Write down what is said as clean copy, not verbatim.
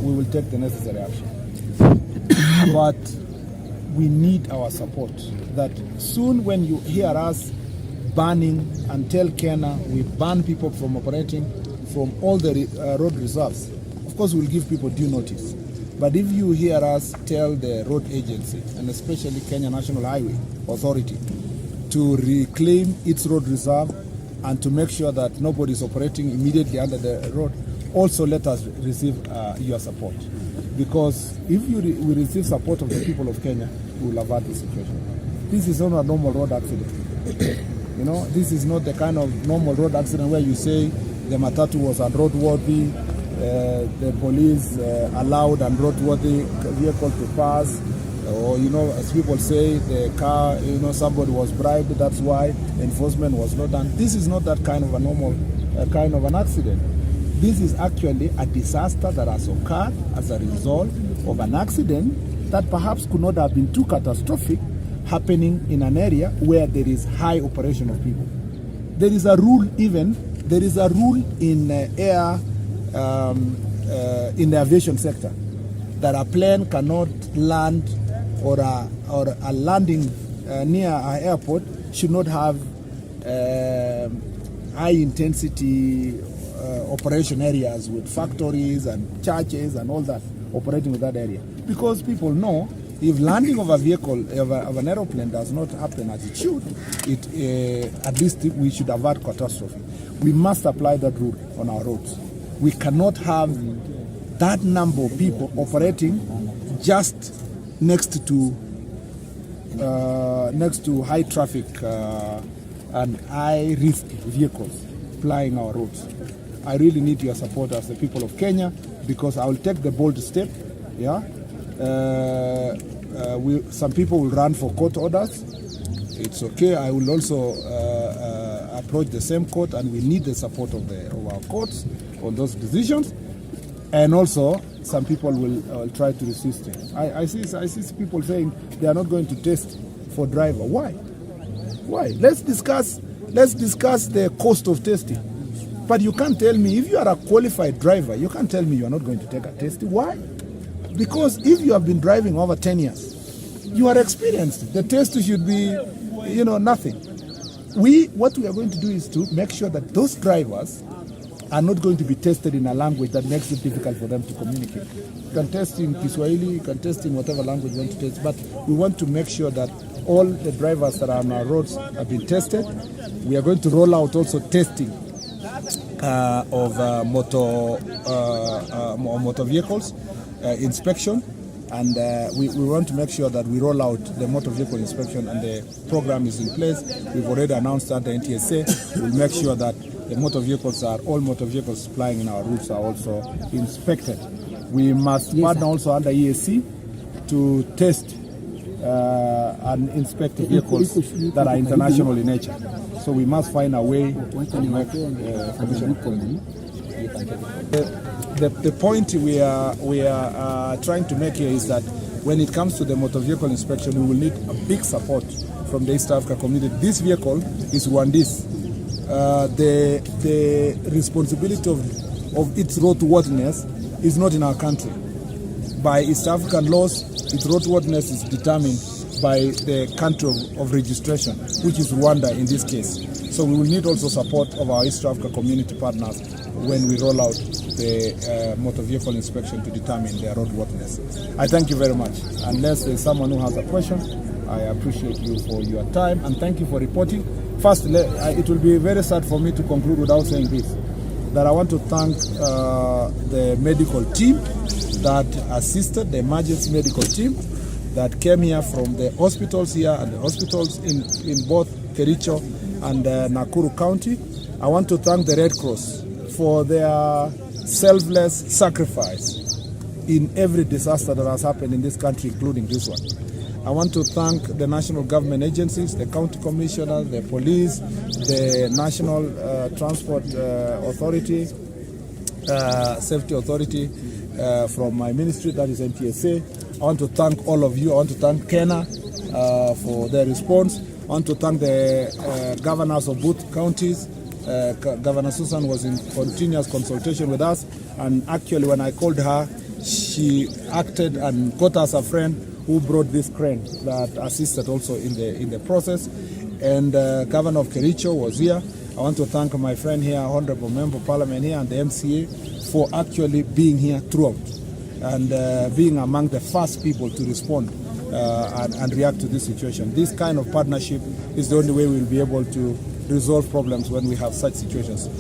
we will take the necessary action. But we need our support. That soon when you hear us banning and tell Kenya we ban people from operating from all the road reserves, of course we'll give people due notice. But if you hear us tell the road agency, and especially Kenya National Highway Authority, to reclaim its road reserve and to make sure that nobody is operating immediately under the road, also let us receive your support. Because if we receive support of the people of Kenya, we will avert the situation. This is not a normal road accident. You know, this is not the kind of normal road accident where you say the matatu was unroadworthy, the police allowed unroadworthy vehicle to pass, or, you know, as people say, the car, you know, somebody was bribed, that's why enforcement was not done. This is not that kind of a normal kind of an accident. This is actually a disaster that has occurred as a result of an accident that perhaps could not have been too catastrophic, happening in an area where there is high operation of people. There is a rule in in the aviation sector that a plane cannot land, or a landing near an airport should not have high intensity operation areas with factories and churches and all that operating with that area, because people know if landing of a vehicle of an aeroplane does not happen as it should, at least we should avert catastrophe. We must apply that rule on our roads. We cannot have that number of people operating just next to high traffic and high risk vehicles plying our roads. I really need your support as the people of Kenya, because I will take the bold step. Yeah, some people will run for court orders. It's okay. I will also approach the same court, and we need the support of our courts on those decisions. And also, some people will try to resist it. I see people saying they are not going to test for driver. Why? Let's discuss the cost of testing. But you can't tell me, if you are a qualified driver, you can't tell me you are not going to take a test. Why? Because if you have been driving over 10 years, you are experienced. The test should be, nothing. What we are going to do is to make sure that those drivers are not going to be tested in a language that makes it difficult for them to communicate. You can test in Kiswahili, you can test in whatever language you want to test, but we want to make sure that all the drivers that are on our roads have been tested. We are going to roll out also testing of motor vehicles inspection, and we want to make sure that we roll out the motor vehicle inspection, and the program is in place. We've already announced that the NTSA will make sure that all motor vehicles flying in our routes are also inspected. We must partner also under EAC to test and inspect vehicles that are international in nature. So we must find a way to make the point we are trying to make here is that when it comes to the motor vehicle inspection, we will need a big support from the East Africa community. This vehicle is Rwandese. The responsibility of its roadworthiness is not in our country. By East African laws, its roadworthiness is determined by the country of registration, which is Rwanda in this case. So we will need also support of our East Africa community partners when we roll out the motor vehicle inspection to determine their roadworthiness. I thank you very much. Unless there's someone who has a question, I appreciate you for your time, and thank you for reporting. First, it will be very sad for me to conclude without saying this, that I want to thank the medical team that assisted, the emergency medical team that came here from the hospitals here and the hospitals in both Kericho and Nakuru County. I want to thank the Red Cross for their selfless sacrifice in every disaster that has happened in this country, including this one. I want to thank the national government agencies, the county commissioners, the police, the National Transport Authority, Safety Authority from my ministry, that is NTSA. I want to thank all of you. I want to thank Kenya for their response. I want to thank the governors of both counties. Governor Susan was in continuous consultation with us, and actually when I called her, she acted and got us a friend who brought this crane that assisted also in the process. And Governor of Kericho was here. I want to thank my friend here, Honorable Member of Parliament here, and the MCA for actually being here throughout and being among the first people to respond and react to this situation. This kind of partnership is the only way we'll be able to resolve problems when we have such situations.